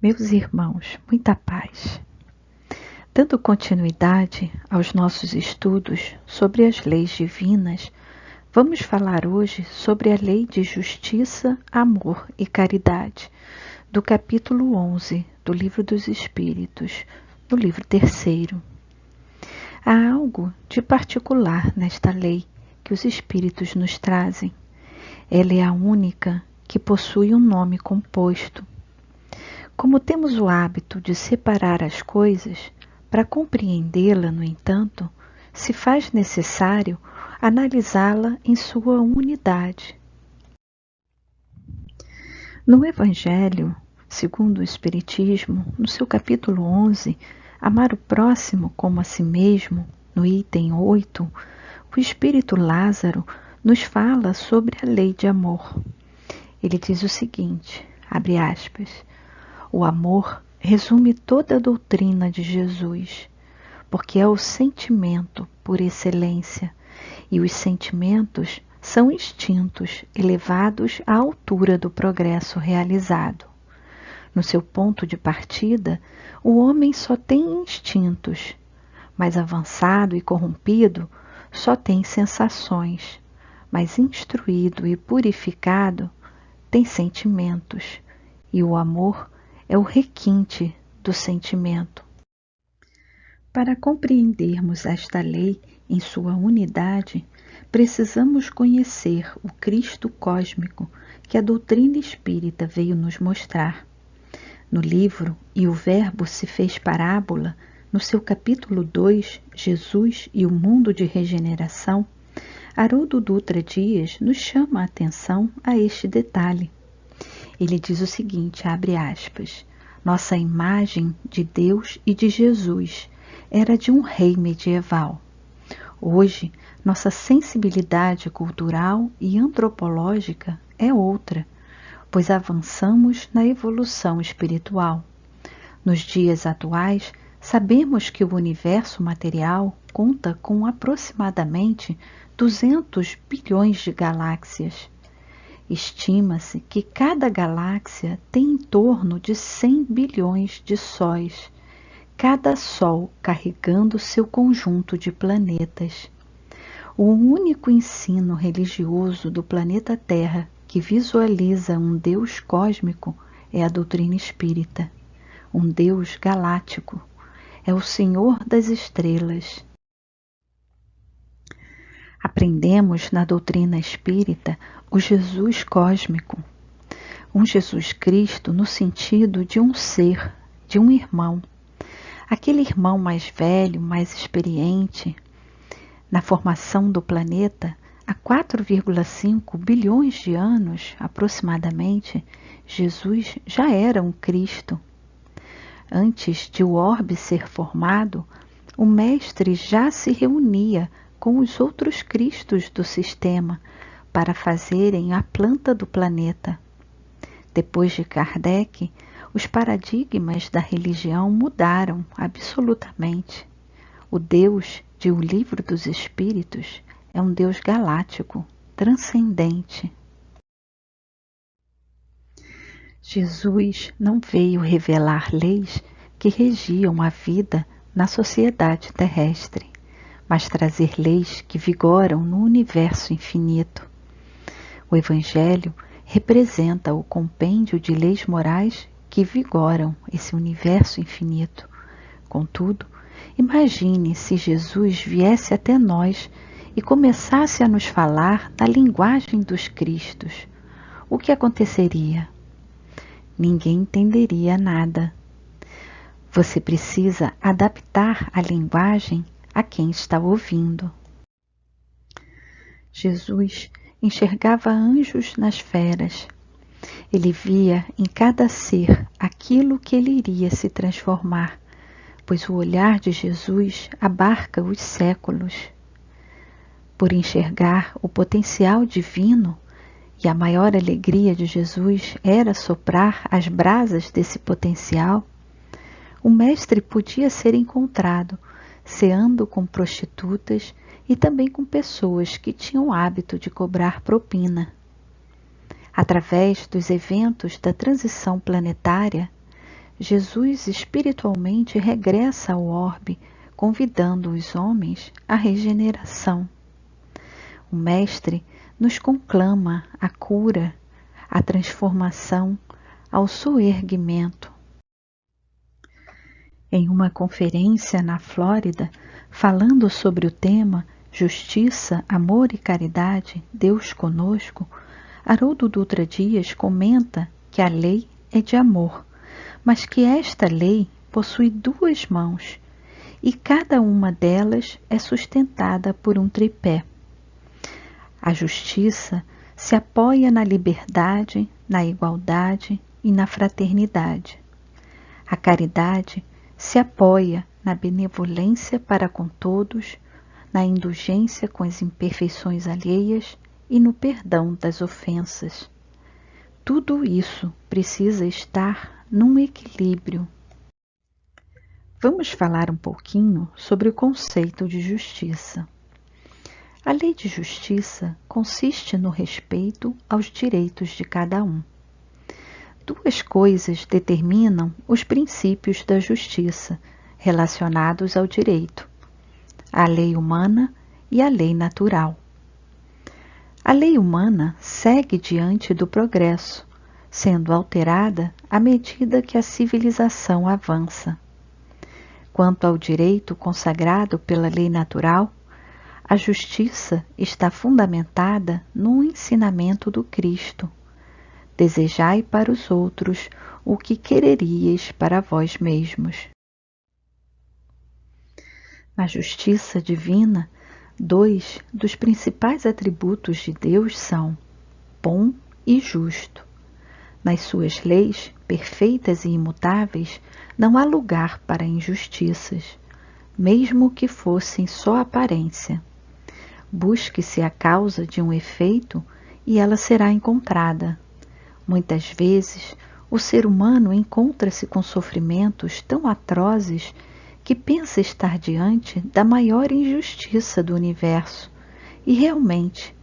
Meus irmãos, muita paz. Dando continuidade aos nossos estudos sobre as leis divinas, vamos falar hoje sobre a lei de justiça, amor e caridade, do capítulo 11 do Livro dos Espíritos, no livro 3º. Há algo de particular nesta lei que os Espíritos nos trazem. Ela é a única que possui um nome composto. Como temos o hábito de separar as coisas, para compreendê-la, no entanto, se faz necessário analisá-la em sua unidade. No Evangelho, segundo o Espiritismo, no seu capítulo 11, Amar o próximo como a si mesmo, no item 8, o Espírito Lázaro nos fala sobre a lei de amor. Ele diz o seguinte, abre aspas, o amor resume toda a doutrina de Jesus, porque é o sentimento por excelência, e os sentimentos são instintos elevados à altura do progresso realizado. No seu ponto de partida, o homem só tem instintos, mas avançado e corrompido só tem sensações, mas instruído e purificado tem sentimentos, e o amor é o requinte do sentimento. Para compreendermos esta lei em sua unidade, precisamos conhecer o Cristo cósmico que a doutrina espírita veio nos mostrar. No livro E o Verbo se fez parábola, no seu capítulo 2, Jesus e o mundo de regeneração, Haroldo Dutra Dias nos chama a atenção a este detalhe. Ele diz o seguinte, abre aspas, nossa imagem de Deus e de Jesus era de um rei medieval. Hoje, nossa sensibilidade cultural e antropológica é outra, pois avançamos na evolução espiritual. Nos dias atuais, sabemos que o universo material conta com aproximadamente 200 bilhões de galáxias. Estima-se que cada galáxia tem em torno de 100 bilhões de sóis, cada sol carregando seu conjunto de planetas. O único ensino religioso do planeta Terra que visualiza um Deus cósmico é a doutrina espírita. Um Deus galáctico. É o Senhor das estrelas. Aprendemos na doutrina espírita o Jesus cósmico, um Jesus Cristo no sentido de um ser, de um irmão. Aquele irmão mais velho, mais experiente, na formação do planeta, há 4,5 bilhões de anos, aproximadamente, Jesus já era um Cristo. Antes de o orbe ser formado, o Mestre já se reunia com os outros Cristos do sistema para fazerem a planta do planeta. Depois de Kardec, os paradigmas da religião mudaram absolutamente. O Deus de O Livro dos Espíritos é um Deus galáctico, transcendente. Jesus não veio revelar leis que regiam a vida na sociedade terrestre, mas trazer leis que vigoram no universo infinito. O Evangelho representa o compêndio de leis morais que vigoram esse universo infinito. Contudo, imagine se Jesus viesse até nós e começasse a nos falar na linguagem dos Cristos. O que aconteceria? Ninguém entenderia nada. Você precisa adaptar a linguagem a quem está ouvindo. Jesus enxergava anjos nas feras. Ele via em cada ser aquilo que ele iria se transformar, pois o olhar de Jesus abarca os séculos. Por enxergar o potencial divino, e a maior alegria de Jesus era soprar as brasas desse potencial, o Mestre podia ser encontrado ceando com prostitutas e também com pessoas que tinham o hábito de cobrar propina. Através dos eventos da transição planetária, Jesus espiritualmente regressa ao orbe, convidando os homens à regeneração. O Mestre nos conclama a cura, a transformação, ao soerguimento. Em uma conferência na Flórida, falando sobre o tema Justiça, Amor e Caridade, Deus conosco, Haroldo Dutra Dias comenta que a lei é de amor, mas que esta lei possui duas mãos e cada uma delas é sustentada por um tripé. A justiça se apoia na liberdade, na igualdade e na fraternidade. A caridade se apoia na benevolência para com todos, na indulgência com as imperfeições alheias e no perdão das ofensas. Tudo isso precisa estar num equilíbrio. Vamos falar um pouquinho sobre o conceito de justiça. A lei de justiça consiste no respeito aos direitos de cada um. Duas coisas determinam os princípios da justiça relacionados ao direito: a lei humana e a lei natural. A lei humana segue diante do progresso, sendo alterada à medida que a civilização avança. Quanto ao direito consagrado pela lei natural, a justiça está fundamentada no ensinamento do Cristo. Desejai para os outros o que quereríeis para vós mesmos. Na justiça divina, dois dos principais atributos de Deus são bom e justo. Nas suas leis, perfeitas e imutáveis, não há lugar para injustiças, mesmo que fossem só aparência. Busque-se a causa de um efeito e ela será encontrada. Muitas vezes, o ser humano encontra-se com sofrimentos tão atrozes que pensa estar diante da maior injustiça do universo. E realmente,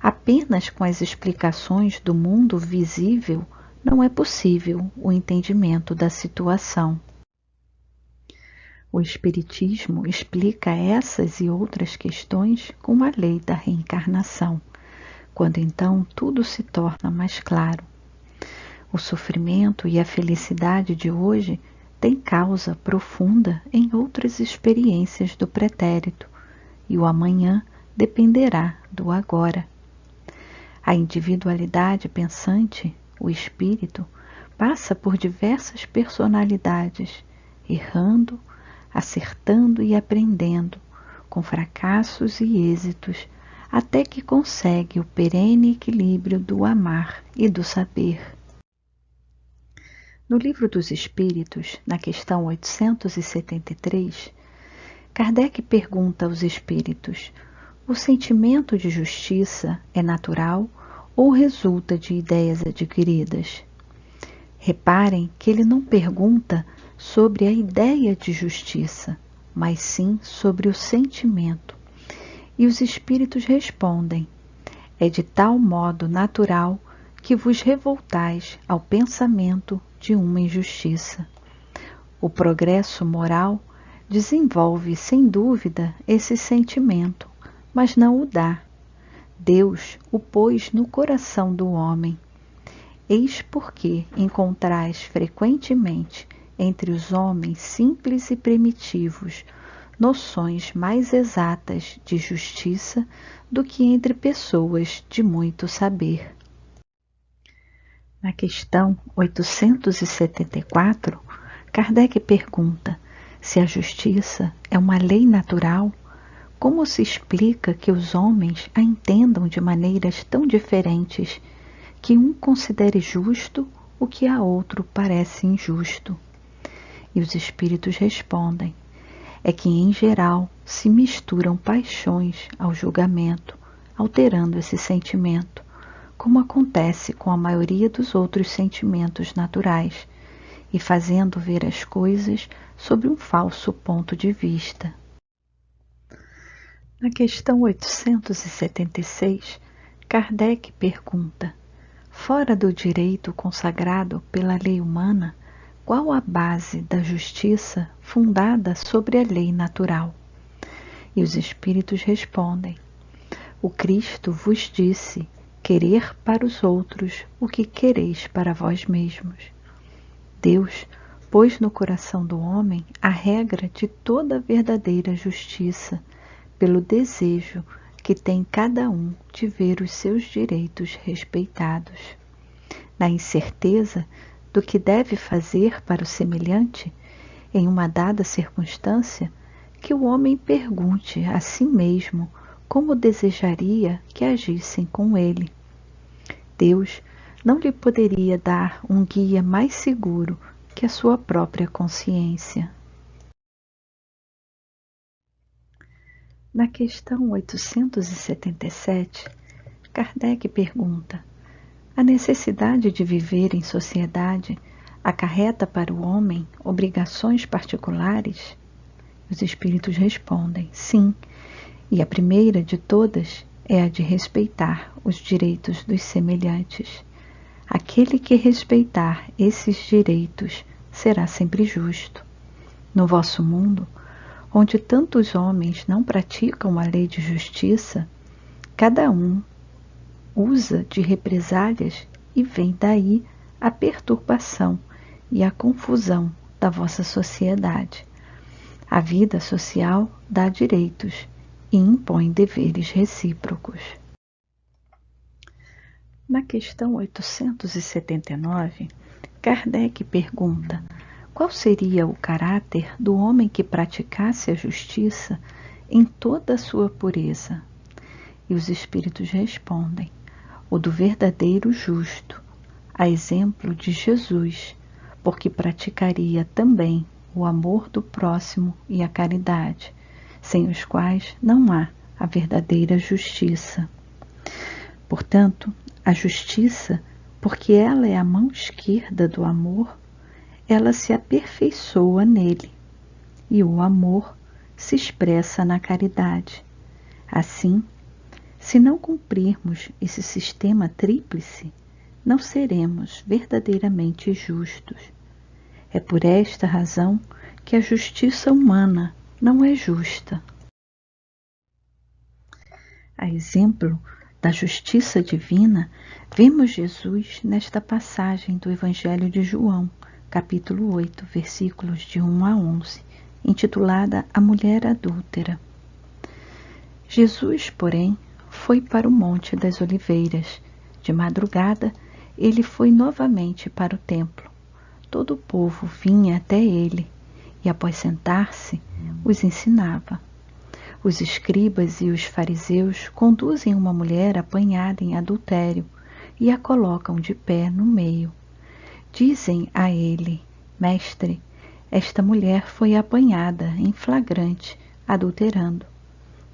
apenas com as explicações do mundo visível não é possível o entendimento da situação. O Espiritismo explica essas e outras questões com a lei da reencarnação, quando então tudo se torna mais claro. O sofrimento e a felicidade de hoje têm causa profunda em outras experiências do pretérito, e o amanhã dependerá do agora. A individualidade pensante, o espírito, passa por diversas personalidades, errando, acertando e aprendendo, com fracassos e êxitos, até que consegue o perene equilíbrio do amar e do saber. No Livro dos Espíritos, na questão 873, Kardec pergunta aos espíritos: o sentimento de justiça é natural ou resulta de ideias adquiridas? Reparem que ele não pergunta sobre a ideia de justiça, mas sim sobre o sentimento. E os espíritos respondem: é de tal modo natural que vos revoltais ao pensamento de uma injustiça. O progresso moral desenvolve sem dúvida esse sentimento, mas não o dá. Deus o pôs no coração do homem. Eis porque encontrais frequentemente entre os homens simples e primitivos noções mais exatas de justiça do que entre pessoas de muito saber. Na questão 874, Kardec pergunta: se a justiça é uma lei natural, como se explica que os homens a entendam de maneiras tão diferentes, que um considere justo o que a outro parece injusto? E os espíritos respondem: é que em geral se misturam paixões ao julgamento, alterando esse sentimento, como acontece com a maioria dos outros sentimentos naturais, e fazendo ver as coisas sob um falso ponto de vista. Na questão 876, Kardec pergunta: fora do direito consagrado pela lei humana, qual a base da justiça fundada sobre a lei natural? E os espíritos respondem: o Cristo vos disse: querer para os outros o que quereis para vós mesmos. Deus pôs no coração do homem a regra de toda verdadeira justiça, pelo desejo que tem cada um de ver os seus direitos respeitados. Na incerteza do que deve fazer para o semelhante, em uma dada circunstância, que o homem pergunte a si mesmo como desejaria que agissem com ele. Deus não lhe poderia dar um guia mais seguro que a sua própria consciência. Na questão 877, Kardec pergunta: a necessidade de viver em sociedade acarreta para o homem obrigações particulares? Os espíritos respondem: sim, e a primeira de todas é a de respeitar os direitos dos semelhantes. Aquele que respeitar esses direitos será sempre justo. No vosso mundo, onde tantos homens não praticam a lei de justiça, cada um usa de represálias e vem daí a perturbação e a confusão da vossa sociedade. A vida social dá direitos e impõe deveres recíprocos. Na questão 879, Kardec pergunta: qual seria o caráter do homem que praticasse a justiça em toda a sua pureza? E os espíritos respondem: o do verdadeiro justo, a exemplo de Jesus, porque praticaria também o amor do próximo e a caridade, sem os quais não há a verdadeira justiça. Portanto, a justiça, porque ela é a mão esquerda do amor, ela se aperfeiçoa nele, e o amor se expressa na caridade. Assim, se não cumprirmos esse sistema tríplice, não seremos verdadeiramente justos. É por esta razão que a justiça humana não é justa. A exemplo da justiça divina, vemos Jesus nesta passagem do Evangelho de João, capítulo 8, versículos de 1 a 11, intitulada A Mulher Adúltera. Jesus, porém, foi para o Monte das Oliveiras. De madrugada, ele foi novamente para o templo. Todo o povo vinha até ele, e após sentar-se, os ensinava. Os escribas e os fariseus conduzem uma mulher apanhada em adultério e a colocam de pé no meio. Dizem a ele: Mestre, esta mulher foi apanhada em flagrante, adulterando.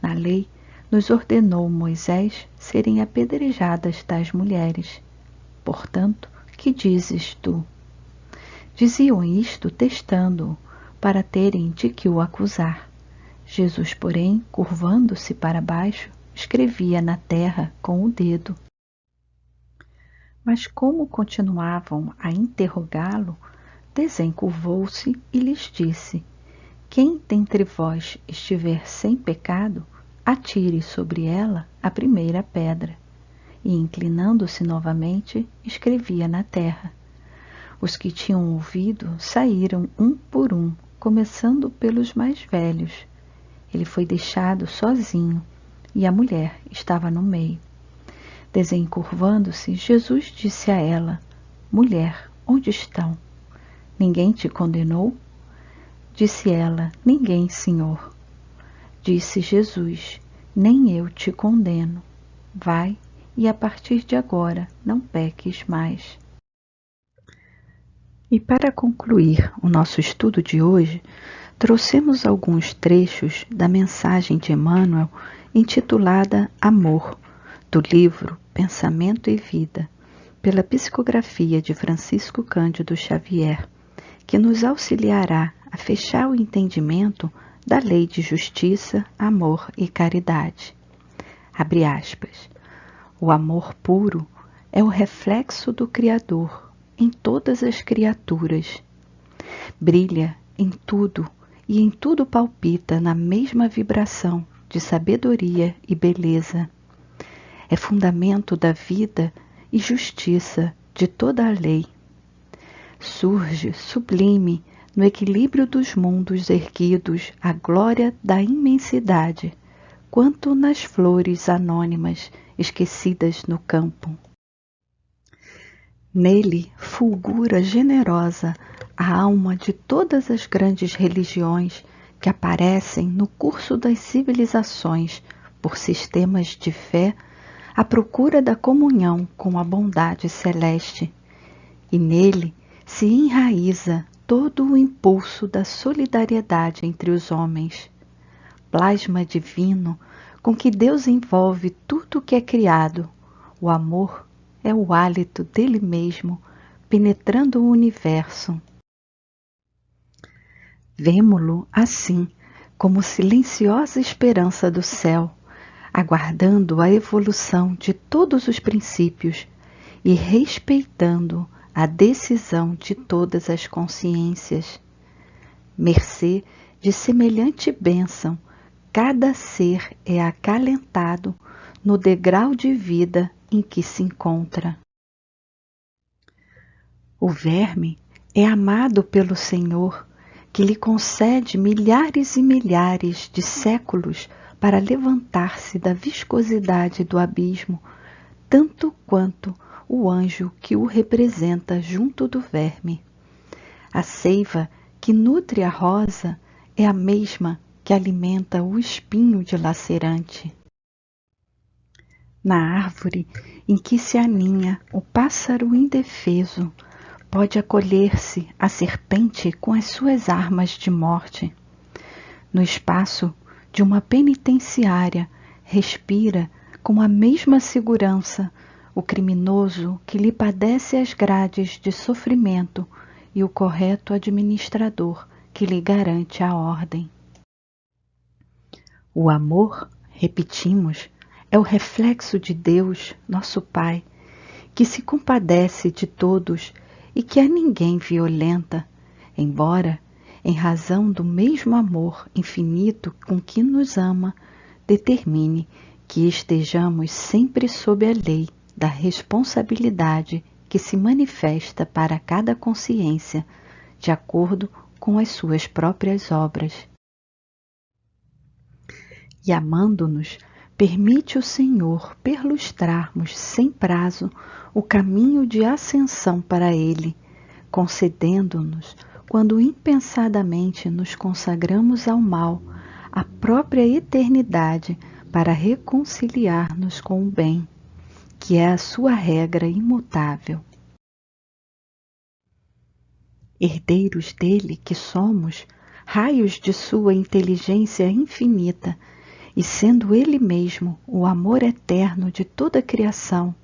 Na lei, nos ordenou Moisés serem apedrejadas tais mulheres. Portanto, que dizes tu? Diziam isto testando-o, para terem de que o acusar. Jesus, porém, curvando-se para baixo, escrevia na terra com o dedo. Mas como continuavam a interrogá-lo, desencurvou-se e lhes disse: quem dentre vós estiver sem pecado, atire sobre ela a primeira pedra. E, inclinando-se novamente, escrevia na terra. Os que tinham ouvido saíram um por um, começando pelos mais velhos. Ele foi deixado sozinho, e a mulher estava no meio. Desencurvando-se, Jesus disse a ela: Mulher, onde estão? Ninguém te condenou? Disse ela: Ninguém, Senhor. Disse Jesus: Nem eu te condeno. Vai, e a partir de agora não peques mais. E para concluir o nosso estudo de hoje, trouxemos alguns trechos da mensagem de Emmanuel intitulada Amor, do livro Pensamento e Vida, pela psicografia de Francisco Cândido Xavier, que nos auxiliará a fechar o entendimento da lei de justiça, amor e caridade. Abre aspas. O amor puro é o reflexo do Criador em todas as criaturas. Brilha em tudo e em tudo palpita na mesma vibração de sabedoria e beleza. É fundamento da vida e justiça de toda a lei. Surge sublime no equilíbrio dos mundos erguidos a glória da imensidade, quanto nas flores anônimas esquecidas no campo. Nele fulgura generosa a alma de todas as grandes religiões que aparecem no curso das civilizações por sistemas de fé à procura da comunhão com a bondade celeste, e nele se enraiza todo o impulso da solidariedade entre os homens, plasma divino com que Deus envolve tudo o que é criado. O amor é o hálito dele mesmo, penetrando o universo. Vemo-lo assim, como silenciosa esperança do céu, aguardando a evolução de todos os princípios e respeitando a decisão de todas as consciências. Mercê de semelhante bênção, cada ser é acalentado no degrau de vida em que se encontra. O verme é amado pelo Senhor, que lhe concede milhares e milhares de séculos para levantar-se da viscosidade do abismo, tanto quanto o anjo que o representa junto do verme. A seiva que nutre a rosa é a mesma que alimenta o espinho dilacerante. Na árvore em que se aninha o pássaro indefeso, pode acolher-se a serpente com as suas armas de morte. No espaço de uma penitenciária, respira com a mesma segurança o criminoso que lhe padece as grades de sofrimento e o correto administrador que lhe garante a ordem. O amor, repetimos, é o reflexo de Deus, nosso Pai, que se compadece de todos e que a ninguém violenta, embora, em razão do mesmo amor infinito com que nos ama, determine que estejamos sempre sob a lei da responsabilidade que se manifesta para cada consciência, de acordo com as suas próprias obras. E amando-nos, permite o Senhor perlustrarmos sem prazo o caminho de ascensão para Ele, concedendo-nos, quando impensadamente nos consagramos ao mal, a própria eternidade para reconciliar-nos com o bem, que é a sua regra imutável. Herdeiros dele que somos, raios de sua inteligência infinita, e sendo ele mesmo o amor eterno de toda a criação,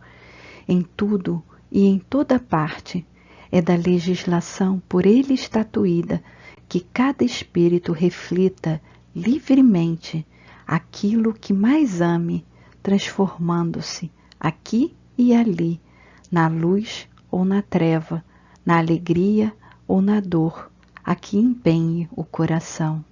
em tudo e em toda parte, é da legislação por ele estatuída que cada espírito reflita livremente aquilo que mais ame, transformando-se aqui e ali, na luz ou na treva, na alegria ou na dor, a que empenhe o coração.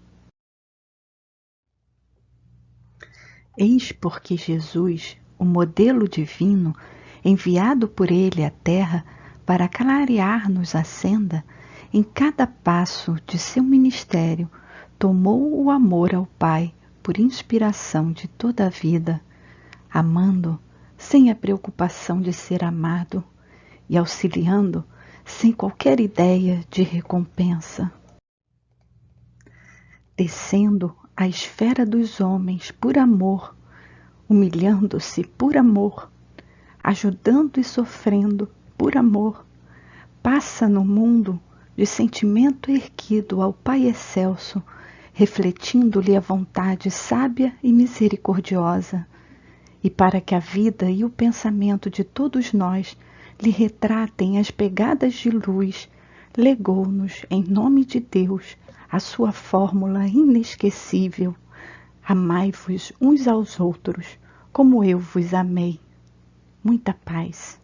Eis porque Jesus, o modelo divino, enviado por ele à terra para clarear-nos a senda, em cada passo de seu ministério, tomou o amor ao Pai por inspiração de toda a vida, amando sem a preocupação de ser amado e auxiliando sem qualquer ideia de recompensa. Descendo à esfera dos homens por amor, humilhando-se por amor, ajudando e sofrendo por amor, passa no mundo de sentimento erguido ao Pai excelso, refletindo-lhe a vontade sábia e misericordiosa, e para que a vida e o pensamento de todos nós lhe retratem as pegadas de luz, legou-nos, em nome de Deus, a sua fórmula inesquecível: amai-vos uns aos outros, como eu vos amei. Muita paz.